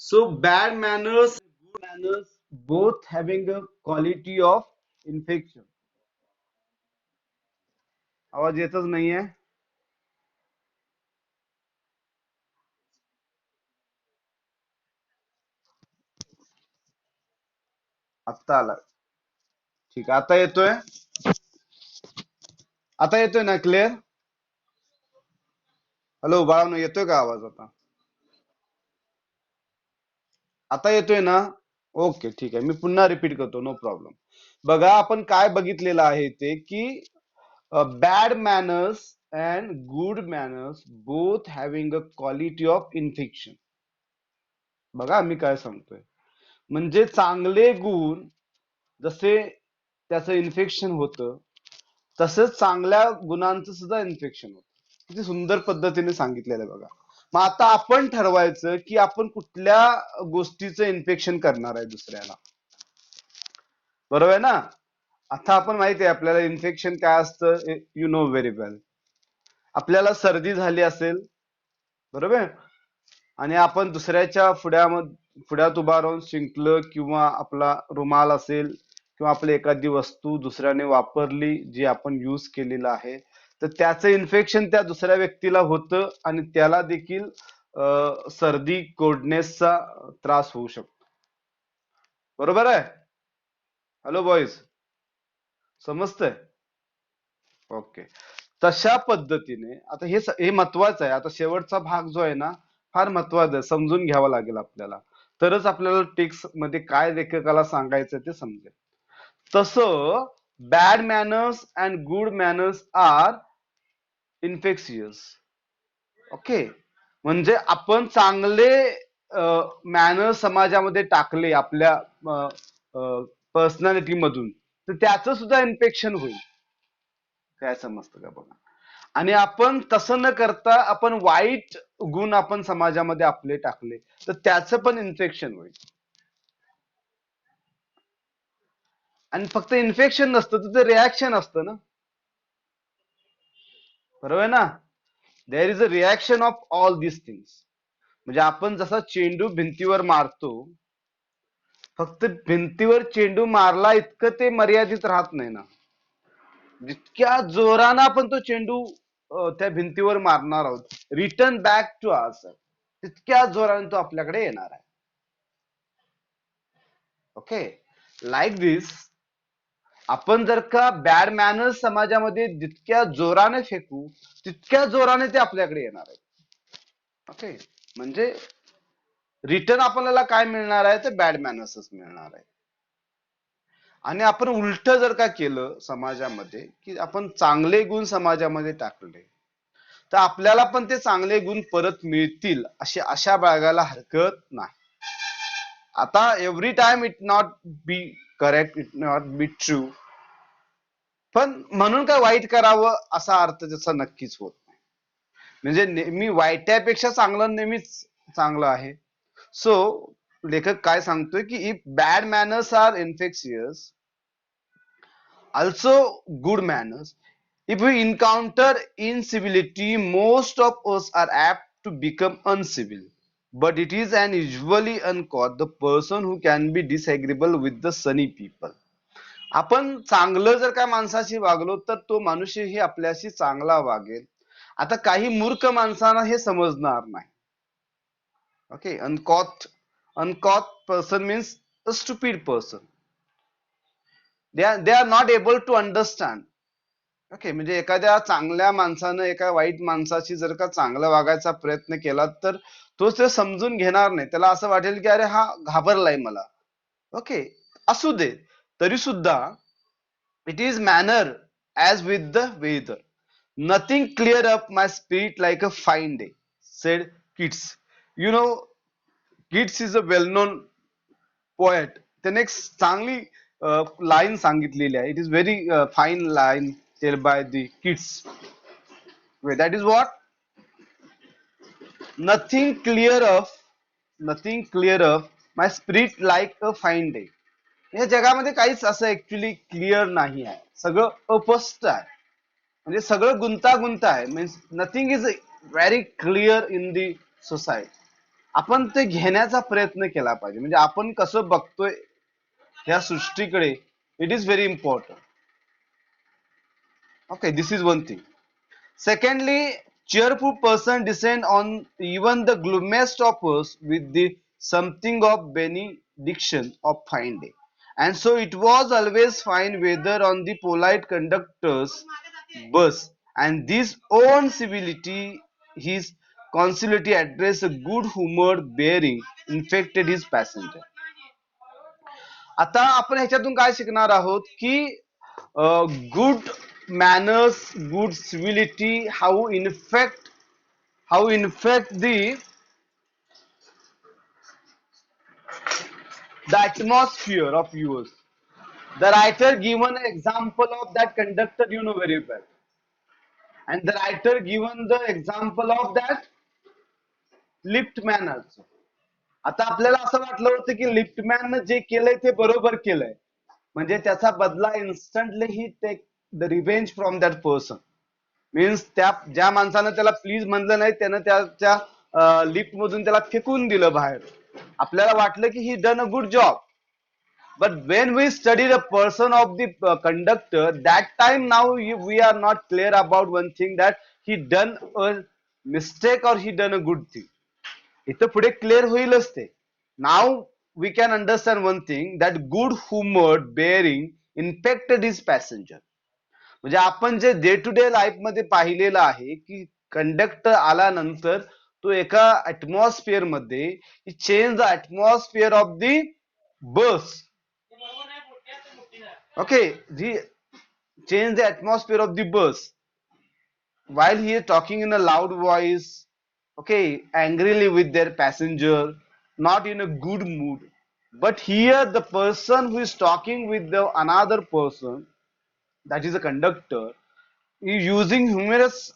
So bad manners, good manners, both having a quality of infection. आवाज येतच नाहीये. आत्ता आला. ठीक आहे, आता येतोय. आता येतोय ना क्लिअर? हॅलो बाळांनो, येतोय का आवाज आता? आता येतोय ना? ओके, ठीक आहे. मी पुन्हा रिपीट करतो, नो प्रॉब्लेम. बघा, आपण काय बघितलेलं आहे ते की bad manners and good manners both having a quality of infection. बघा मी काय सांगतोय, म्हणजे चांगले गुण जसे त्याचं इन्फेक्शन होतं, तसंच चांगल्या गुणांचं सुद्धा इन्फेक्शन होतं. किती सुंदर पद्धतीने सांगितलेलं आहे बघा. मग आता आपण ठरवायचं की आपण कुठल्या गोष्टीचं इन्फेक्शन करणार आहे दुसऱ्याला. बरोबर आहे ना? आता आपण माहिती आहे आपल्याला इन्फेक्शन काय असतं, यू नो व्हेरी वेल. आपल्याला सर्दी झाली असेल, बरोबर, आणि आपण दुसऱ्याच्या पुढ्यात उभा राहून शिंकलं किंवा आपला रुमाल असेल किंवा आपली एखादी वस्तू दुसऱ्याने वापरली जी आपण यूज केलेलं आहे, तर त्याचं इन्फेक्शन त्या दुसऱ्या व्यक्तीला होतं आणि त्याला देखील सर्दी कोल्डनेसचा त्रास होऊ शकतो. बरोबर आहे? हॅलो बॉईज, समजतंय? ओके. तशा पद्धतीने आता हे महत्वाचं आहे. आता शेवटचा भाग जो आहे ना, फार महत्वाचा आहे, समजून घ्यावा लागेल आपल्याला, तरच आपल्याला टेक्स्ट मध्ये काय लेखकाला सांगायचं ते समजेल. तसं bad manners and good manners are infectious. Okay, म्हणजे आपण चांगले मॅनर्स समाजामध्ये टाकले आपल्या पर्सनॅलिटी मधून, तर त्याचं सुद्धा इन्फेक्शन होईल. काय समजतं का बघा. आणि आपण तसं न करता आपण वाईट गुण आपण समाजामध्ये आपले टाकले, तर त्याचं पण इन्फेक्शन होईल. आणि फक्त इन्फेक्शन नसतं, तर ते रिॲक्शन असतं ना. बरोबर आहे ना? There is a reaction of all this things. म्हणजे आपण जसा चेंडू भिंतीवर मारतो, फक्त भिंतीवर चेंडू मारला इतकं ते मर्यादित राहत नाही ना. जितक्या जोरानं आपण तो चेंडू त्या भिंतीवर मारणार आहोत, रिटर्न बॅक टू आवर, तितक्या जोराने तो आपल्याकडे येणार आहे. ओके, लाईक दिस, आपण जर का बॅड मॅनर्स समाजामध्ये जितक्या जोराने फेकू, तितक्या जोराने ते आपल्याकडे येणार आहे. ओके, म्हणजे रिटर्न आपल्याला काय मिळणार आहे, तर बॅड मॅनर्सच मिळणार आहे. आणि आपण उलट जर का केलं समाजामध्ये, की आपण चांगले गुण समाजामध्ये टाकले, तर आपल्याला पण ते चांगले गुण परत मिळतील अशी आशा बाळगायला हरकत नाही. आता every time it not be correct, it not be true, पण म्हणून काय वाईट करावं असा अर्थ त्याचा नक्कीच होत नाही. म्हणजे नेहमी वाईटापेक्षा चांगलं नेहमीच चांगलं आहे. सो लेखक काय सांगतोय की if bad manners are infectious, also good manners. If we encounter incivility, most of us are apt to become uncivil. But it is an usually uncaught the person who can be disagreeable with the sunny people. आपण चांगलं जर का माणसाशी वागलो, तर तो मनुष्यही आपल्याशी चांगला वागेल. आता काही मूर्ख माणसांना हे समजणार नाही. Okay, uncouth person means a stupid person. They are not able to understand. Okay, म्हणजे एखाद्या चांगल्या माणसानं एका वाईट माणसाशी जर का चांगला वागायचा प्रयत्न केला, तर तो ते समजून घेणार नाही. त्याला असं वाटेल की अरे हा घाबरलाय मला. ओके, असू दे, तरी सुद्धा it is manner as with the weather, nothing clear up my spirit like a fine day, said Keats. You know, Keats is a well known poet. त्याने एक चांगली लाईन सांगितलेली आहे. It is very fine line tell by the Keats. That is what, nothing clear off, nothing clear off my spirit like a fine day. या जगामध्ये काहीच असं actually clear नाही आहे, सगळं अस्पष्ट आहे. म्हणजे सगळं गुंतागुंत आहे. Means nothing is very clear in the society. आपण ते घेण्याचा प्रयत्न केला पाहिजे. म्हणजे आपण कसं बघतोय या सृष्टीकडे, it is very important. Okay, this is one thing. Secondly, cheerful person descend on even the gloomiest of us with the something of benediction of fine day. And so it was always fine weather on the polite conductor's bus, and this own civility, his conciliatory address, a good humored bearing, infected his passenger. आता आपण ह्याच्यातून काय शिकणार आहोत की good manners, good civility, how infect the atmosphere of yours. The writer given an example of that conductor you know very well, and the writer given the example of that liftman also. आता आपल्याला असं वाटलं होतं की liftman जे केलंय ते बरोबर केलंय, म्हणजे त्याचा बदला instantly he take the revenge from that person. Means त्या ज्या माणसानं त्याला प्लीज म्हणलं नाही त्यानं त्या लिफ्ट मधून त्याला फेकून दिलं बाहेर. आपल्याला वाटलं की ही done a good job. But when we study the person of the conductor, that time now we are not clear about one thing, that he done a mistake or he done a good thing. इथं पुढे clear होईलच ते. Now we can understand one thing, that good humoured bearing infected his passenger. म्हणजे आपण जे day to day life मध्ये पाहिलेलं आहे की कंडक्टर आल्यानंतर तो एका ऍटमॉस्फिअर मध्ये change the atmosphere of the bus. Okay, जी change the atmosphere of the bus while he is talking in a loud voice, okay, angrily with their passenger, not in a good mood. But here the person who is talking with the another person, that is a conductor, is using humorous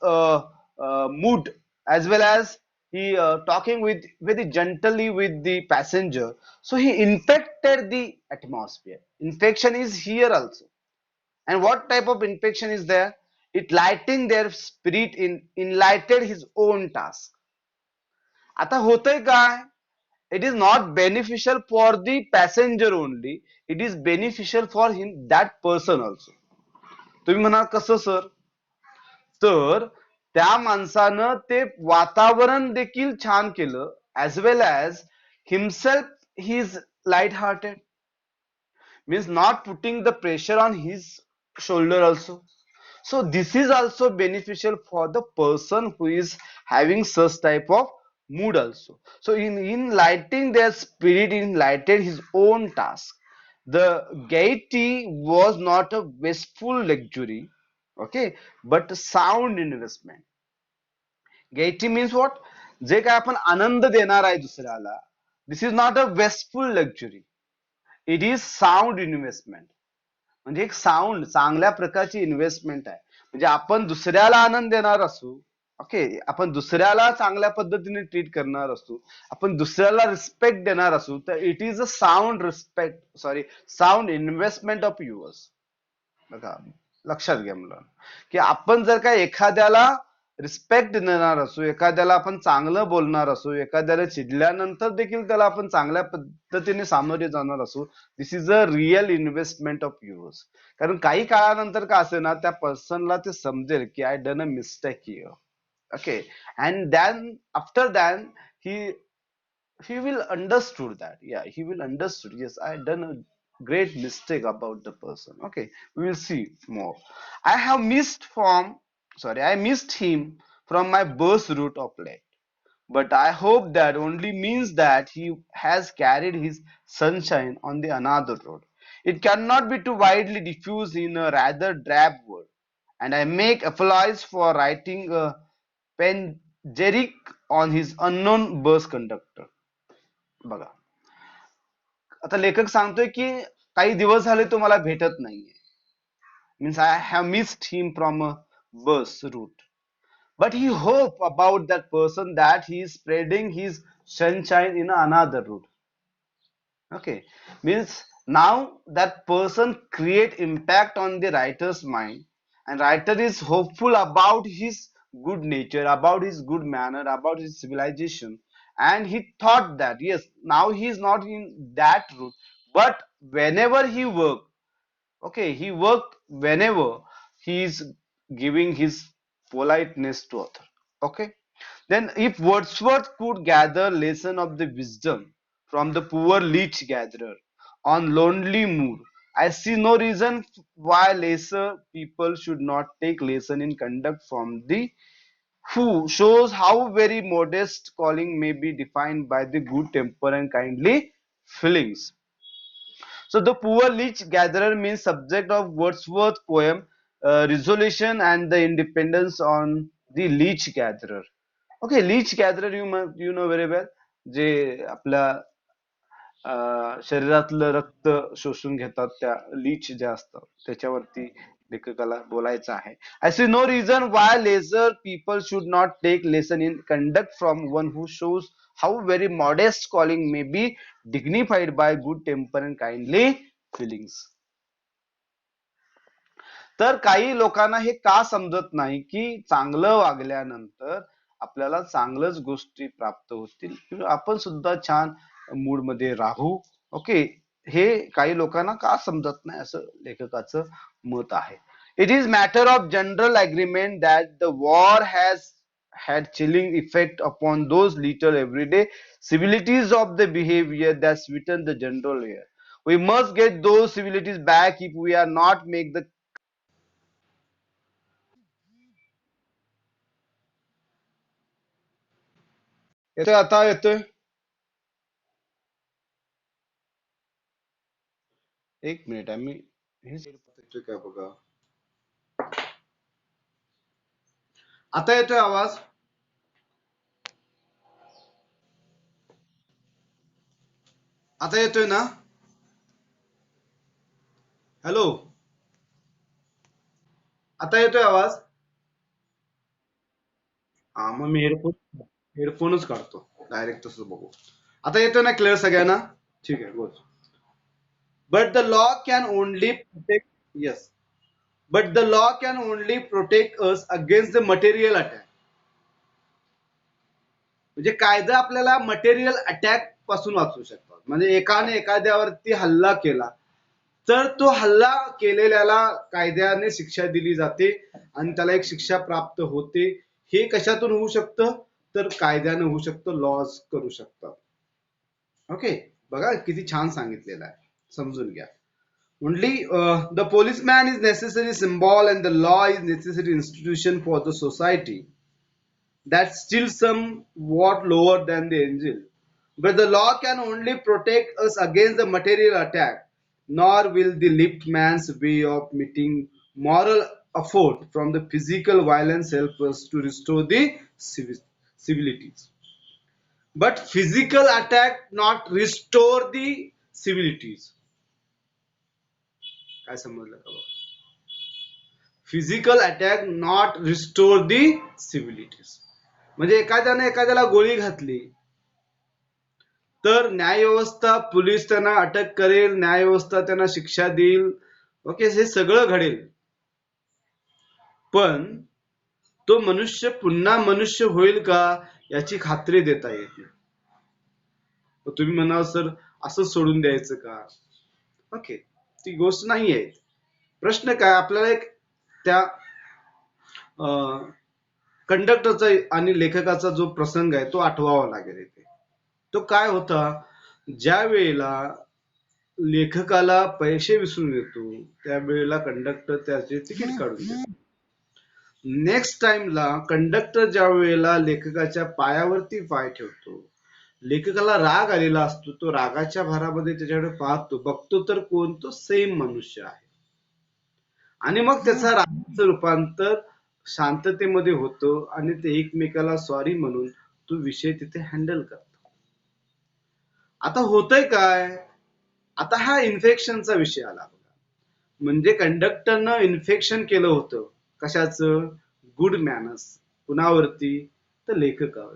mood, as well as he talking with very gently with the passenger, so he infected the atmosphere. Infection is here also. And what type of infection is there? It lighting their spirit, in enlightened his own task. आता होतंय काय? It is not beneficial for the passenger only, it is beneficial for him, that person also. तुम्ही म्हणा कसं sir? तर त्या माणसानं ते वातावरण देखील छान केलं, as well as himself he is light hearted, means not putting the pressure on his shoulder also. So this is also beneficial for the person who is having such type of mood also. So in lighting their spirit, in lighted his own task. The gaiety was not a wasteful luxury, okay, but a sound investment. Gaiety means what? जे काय आपण आनंद देणार आहे दुसऱ्याला, this is not a wasteful luxury, it is sound investment. म्हणजे एक sound चांगल्या प्रकारची इन्व्हेस्टमेंट आहे. म्हणजे आपण दुसऱ्याला आनंद देणार असू, ओके, आपण दुसऱ्याला चांगल्या पद्धतीने ट्रीट करणार असू, आपण दुसऱ्याला रिस्पेक्ट देणार असू, तर it is a sound respect, sorry, sound investment of yours. बघा, लक्षात घ्या मुलांना, की आपण जर का एखाद्याला रिस्पेक्ट देणार असू, एखाद्याला आपण चांगलं बोलणार असू, एखाद्याला चिडल्यानंतर देखील त्याला आपण चांगल्या पद्धतीने सामोरे जाणार असू, this is a real investment of yours. कारण काही काळानंतर का असे ना, त्या पर्सनला ते समजेल की I done a mistake here, okay, and then after than he will understood that, yeah, he will understood, yes, I done a great mistake about the person. Okay, we will see more. I missed him from my bus route of late, but I hope that only means that he has carried his sunshine on the another road. It cannot be too widely diffused in a rather drab word, and I make apologies for writing a panegyric on his unknown bus conductor. बघा, आता लेखक सांगतोय की काही दिवस झाले तो मला भेटत नाहीये. Means I have missed him from a bus route, but he hope about that person that he is spreading his sunshine in another route. Okay, means now that person create impact on the writer's mind, and writer is hopeful about his good nature, about his good manner, about his civilization, and he thought that yes, now he is not in that route, but whenever he worked, okay, he worked whenever he is giving his politeness to author. Okay, then if Wordsworth could gather lesson of the wisdom from the poor leech gatherer on lonely moor, I see no reason why lesser people should not take lesson in conduct from the who shows how very modest calling may be defined by the good temper and kindly feelings. So the poor leech gatherer means subject of Wordsworth poem resolution and the independence on the leech gatherer. Okay, leech gatherer you know very well, जे आपल्या शरीरातलं रक्त शोषून घेतात त्या leech ज्या असतात त्याच्यावरती लेखकाला बोलायचं आहे. I see no reason why lesser people should not take lesson in conduct from one who shows how very modest calling may be dignified by good temper and kindly feelings. तर काही लोकांना हे का समजत नाही की चांगलं वागल्यानंतर आपल्याला चांगलंच गोष्टी प्राप्त होतील किंवा आपण सुद्धा छान मूड मध्ये राहू. ओके, हे काही लोकांना का समजत नाही असं लेखकाचं मत आहे. It is matter of general agreement that the war has had chilling effect upon those little everyday civilities of the behavior that sweeten the general air. We must get those civilities back if we are not make the. येतोय आता येतोय. एक minute आम्ही हेच येतोय का बघा. आता येतोय आवाज. आता येतोय ना. हॅलो, आता येतोय आवाज. हा मग मी हेडफोनच काढतो डायरेक्ट तसं बघू. आता येतोय ना क्लिअर सगळ्यांना. ठीक आहे बोल. But the law can only protect. Yes, but the law can only protect us against the material attack. म्हणजे कायदा आपल्याला मटेरियल अटॅक पासून वाचवू शकतात. म्हणजे एकाने एखाद्यावरती हल्ला केला तर तो हल्ला केलेल्याला कायद्याने शिक्षा दिली जाते आणि त्याला एक शिक्षा प्राप्त होते. हे कशातून होऊ शकतं तर कायद्याने होऊ शकतं, लॉज करू शकतात. ओके, बघा किती छान सांगितलेलं आहे, समजून घ्या. Only the policeman is necessary symbol and the law is necessary institution for the society that's still somewhat lower than the angel. But the law can only protect us against the material attack, nor will the lift man's way of meeting moral afford from the physical violence help us to restore the civilities. But physical attack not restore the civilities. काय समजलं का बघ. Physical attack not restore दी सिव्हिलिटीज. म्हणजे एखाद्याने एखाद्याला गोळी घातली तर न्यायव्यवस्था, पोलीस त्यांना अटक करेल, न्यायव्यवस्था त्यांना शिक्षा देईल. ओके, हे सगळं घडेल, पण तो मनुष्य पुन्हा मनुष्य होईल का याची खात्री देता येत नाही. तुम्ही म्हणाल सर असं सोडून द्यायचं का. ओके, ती गोष्ट नाही आहे. प्रश्न काय, आपल्याला एक त्या कंडक्टरचा आणि लेखकाचा जो प्रसंग आहे तो आठवावा लागेल इथे. तो काय होता, ज्या वेळेला लेखकाला पैसे विसरून येतो त्यावेळेला कंडक्टर त्याचे तिकीट काढून देतो. नेक्स्ट टाइमला कंडक्टर ज्या वेळेला लेखकाच्या पायावरती पाय ठेवतो, लेखकाला राग आलेला असतो, तो रागाच्या भरामध्ये त्याच्याकडे पाहतो, बघतो तर कोण, तो सेम मनुष्य आहे. आणि मग त्याचा रागाचं रूपांतर शांततेमध्ये होतो आणि ते एकमेकाला सॉरी म्हणून तो विषय तिथे हँडल करतो. आता होतंय काय, आता हा इन्फेक्शनचा विषय आला बघा. म्हणजे कंडक्टरनं इन्फेक्शन केलं होतं कशाचं, गुड मॅनर्स. कुणावरती तर लेखकावर.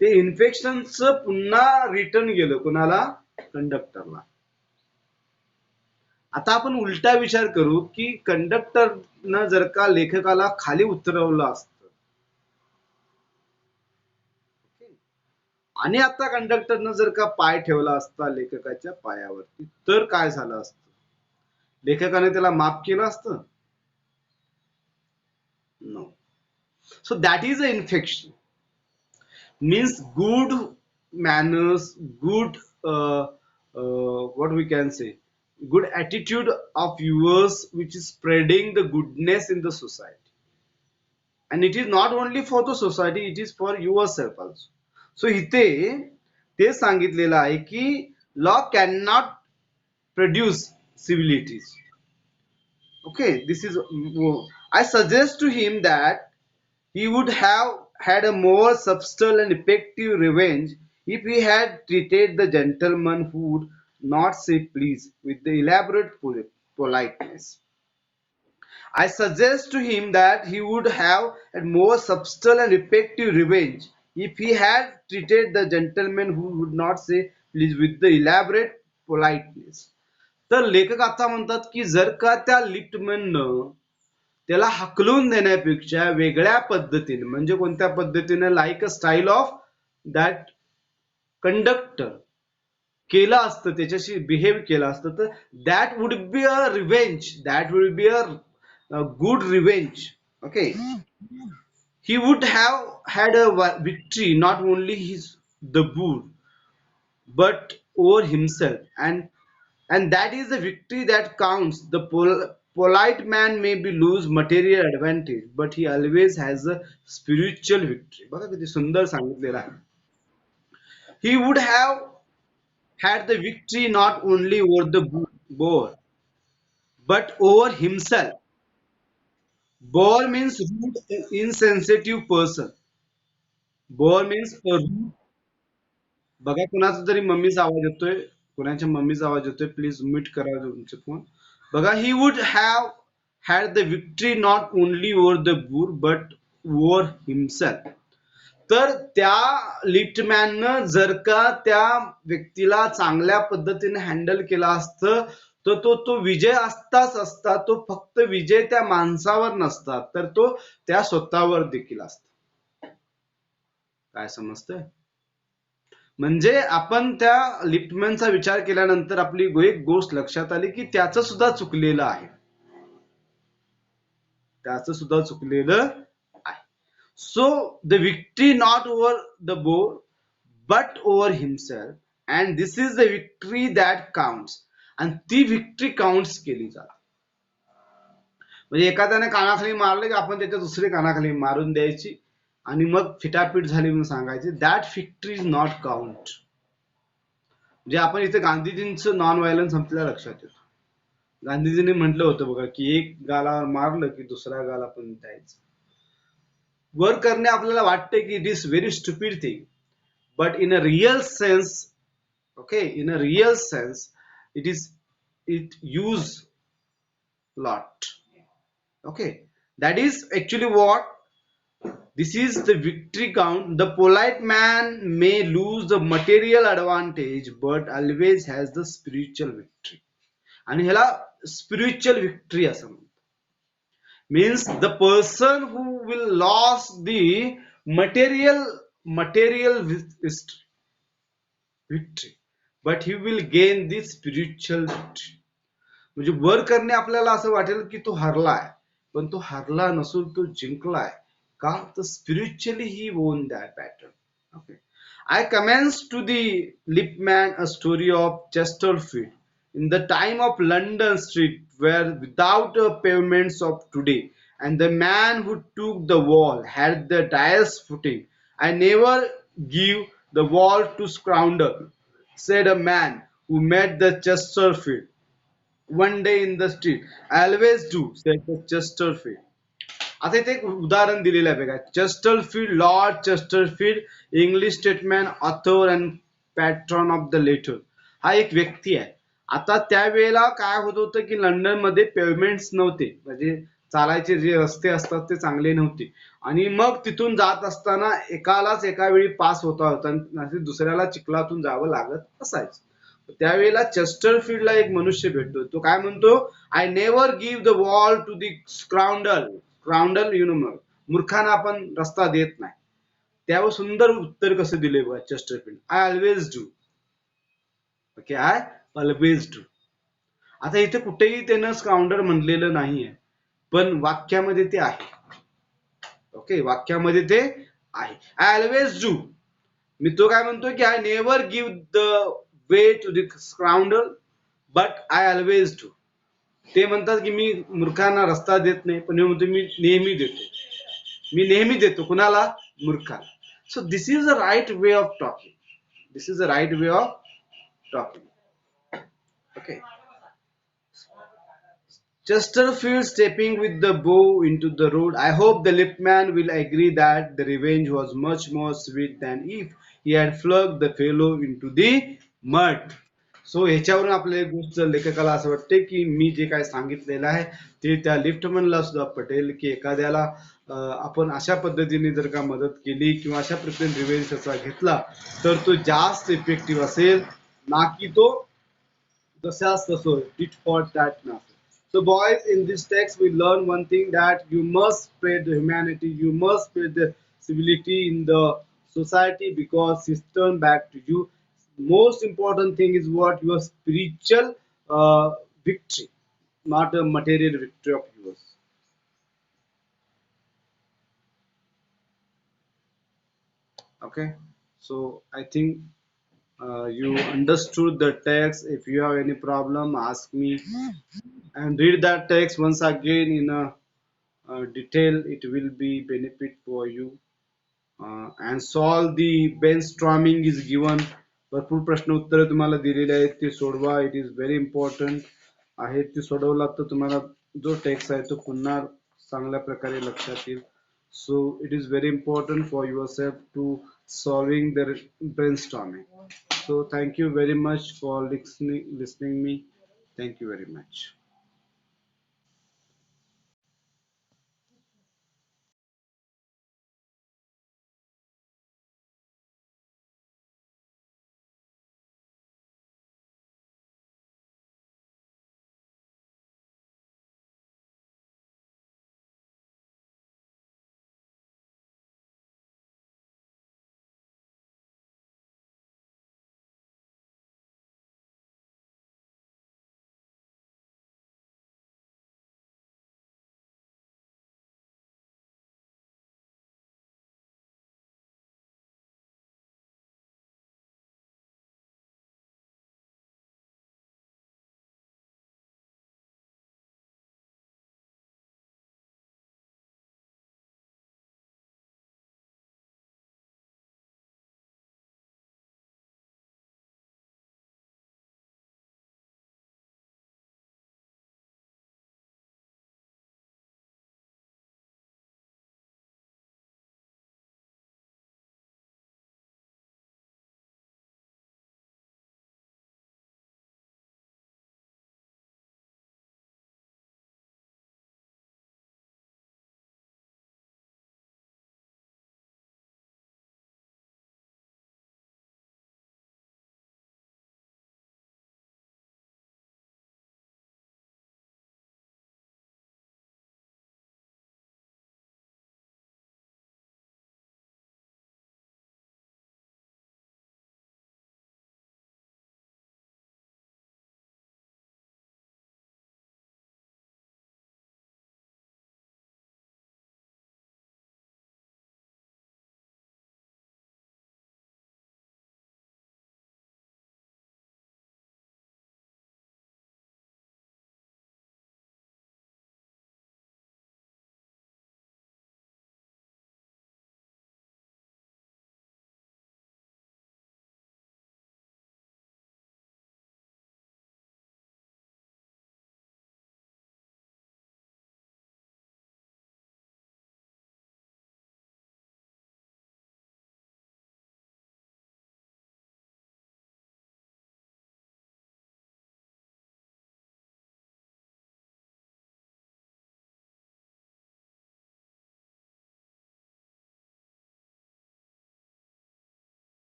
ते इन्फेक्शनचं पुन्हा रिटर्न गेलं कुणाला, कंडक्टरला. आता आपण उलटा विचार करू की कंडक्टरनं जर का लेखकाला खाली उतरवलं असतं आणि आता कंडक्टरनं जर का पाय ठेवला असता लेखकाच्या पायावरती तर काय झालं असतं? लेखकाने त्याला माफ केलं असतं? No. So that is a infection. Means good manners, good what we can say, good attitude of yours, which is spreading the goodness in the society. And it is not only for the society, it is for yourself also. So इथे ते सांगितलेलं आहे की law cannot produce civilities. Okay, this is I suggest to him that he would have had a more subtle and effective revenge if he had treated the gentleman who would not say please with the elaborate politeness. I suggest to him that he would have a more subtle and effective revenge if he had treated the gentleman who would not say please with the elaborate politeness. तर लेखक आता म्हणतात की जर का त्या लिफ्टमॅननं त्याला हकलून देण्यापेक्षा वेगळ्या पद्धतीने, म्हणजे कोणत्या पद्धतीने, like a style of that conductor केलं असतं, त्याच्याशी बिहेव केलं असतं, तर that would be a revenge, that would be a good revenge. Okay, he would have had a victory not only his the bull but over himself, and that is the victory that counts. The polite man may be lose material advantage, but he always has a spiritual victory. बघा किती सुंदर सांगितलेलं आहे. He would have had the victory not only over the boar but over himself. Boar means rude, insensitive person. Boar means a rude. बघा कुणाचा तरी मम्मीचा आवाज येतोय, कुणाच्या मम्मीचा आवाज येतोय, प्लीज म्यूट करा तुमचे फोन. बघा, he would have had the victory not only over the बुर बट ओव्हर हिमसेल्फ. तर त्या लिफ्टमॅननं जर का त्या व्यक्तीला चांगल्या पद्धतीने हँडल केला असतं तर तो विजय असताच असता. तो फक्त विजय त्या माणसावर नसता तर तो त्या स्वतःवर देखील असता. काय समजतंय? म्हणजे आपण त्या लिफ्टमॅनचा विचार केल्यानंतर आपली एक गोष्ट लक्षात आली की त्याचं सुद्धा चुकलेलं आहे, त्याचं सुद्धा चुकलेलं आहे. So the victory not over the bore but over himself, and this is the victory that counts. आणि ती विक्ट्री काउंट्स केली जाते. म्हणजे एखाद्याने कानाखाली मारले की आपण त्याच्या दुसरी कानाखाली मारून द्यायची आणि मग फिटाफिट झाली म्हणून सांगायची. That victory is not count. म्हणजे आपण इथे गांधीजींचं नॉन व्हायलन्स आपल्याला लक्षात येतो. गांधीजींनी म्हटलं होतं बघा की एक गाला मारलं की दुसऱ्या गाला पण द्यायचं. वर करणे आपल्याला वाटते की it is very stupid thing, but in a real sense, okay, in a real sense it use lot. Okay, that is actually what this is the victory count. The polite man may lose the material advantage but always has the spiritual victory. आणि ह्याला spiritual victory असं म्हणतात. Means the person who will lose the material victory but he will gain the spiritual victory. म्हणजे वर करणे आपल्याला असं वाटेल की तो हरलाय, पण तो हरला नसून तो जिंकलाय. का? तर spiritually he won that battle. Okay, I commend to the liftman a story of Chesterfield in the time of London street were without pavements of today, and the man who took the wall had the direst footing. I never give the wall to scoundrel, said a man who met the Chesterfield one day in the street. I always do, said the Chesterfield. आता इथे एक उदाहरण दिलेलं आहे बघा. Chesterfield, Lord Chesterfield, English statesman, author and patron of the letter, हा एक व्यक्ती आहे. आता त्यावेळेला काय होत होतं की लंडन मध्ये पेव्हमेंट्स नव्हते, म्हणजे चालायचे जे रस्ते असतात ते चांगले नव्हते. आणि मग तिथून जात असताना एकालाच एका वेळी पास होता आणि दुसऱ्याला चिखलातून जावं लागत असायचं. त्यावेळेला चेस्टरफील्डला एक मनुष्य भेटतो. तो काय म्हणतो? I never give the wall to the scoundrel. Scoundrel, you know, मूर्खांना आपण रस्ता देत नाही. त्यावर सुंदर उत्तर कसं दिले बघा Chesterfield. I always do. Okay, I always do. आता इथे कुठेही त्यानं स्काउंडर म्हणलेलं नाहीये, पण वाक्यामध्ये ते आहे. ओके, वाक्यामध्ये ते आहे. I always do. मी तो काय म्हणतोय की I never give the way to the scoundrel but I always do. ते म्हणतात की मी मूर्खांना रस्ता देत नाही, पण मी म्हणतो मी नेहमी देतो. मी नेहमी देतो कुणाला? मूर्खाला. So this is a right way of talking. This is a right way of talking. Okay. Chesterfield stepping with the bow into the road. I hope the liftman will agree that the revenge was much more sweet than if he had flogged the fellow into the mud. So ह्याच्यावरून आपल्याला एक गोष्ट लेखकाला असं वाटते की मी जे काय सांगितलेलं आहे ते त्या लिफ्टमनला सुद्धा पटेल की एखाद्याला आपण अशा पद्धतीने जर का मदत केली किंवा अशा पद्धतीने रिव्हेंज त्याचा घेतला तर तो जास्त इफेक्टिव्ह असेल, ना की तो जशास तसं tit for tat ना. So boys, in this text we learn one thing, that you must spread the humanity, you must spread the civility in the society because it's turned back to you. Most important thing is what? Your spiritual victory, not a material victory of yours. Okay, so I think you understood the text. If you have any problem, ask me and read that text once again in a detail. It will be benefit for you. And solve the brainstorming is given. भरपूर प्रश्न उत्तर तुम्हाला दिलेले आहेत, ते सोडवा. It is very important आहे. ते सोडवला तर तुम्हाला जो टेक्स्ट आहे तो पुन्हा चांगल्या प्रकारे लक्षात येईल. So it is very important for yourself to solving the brainstorming. So thank you very much for listening me. Thank you very much.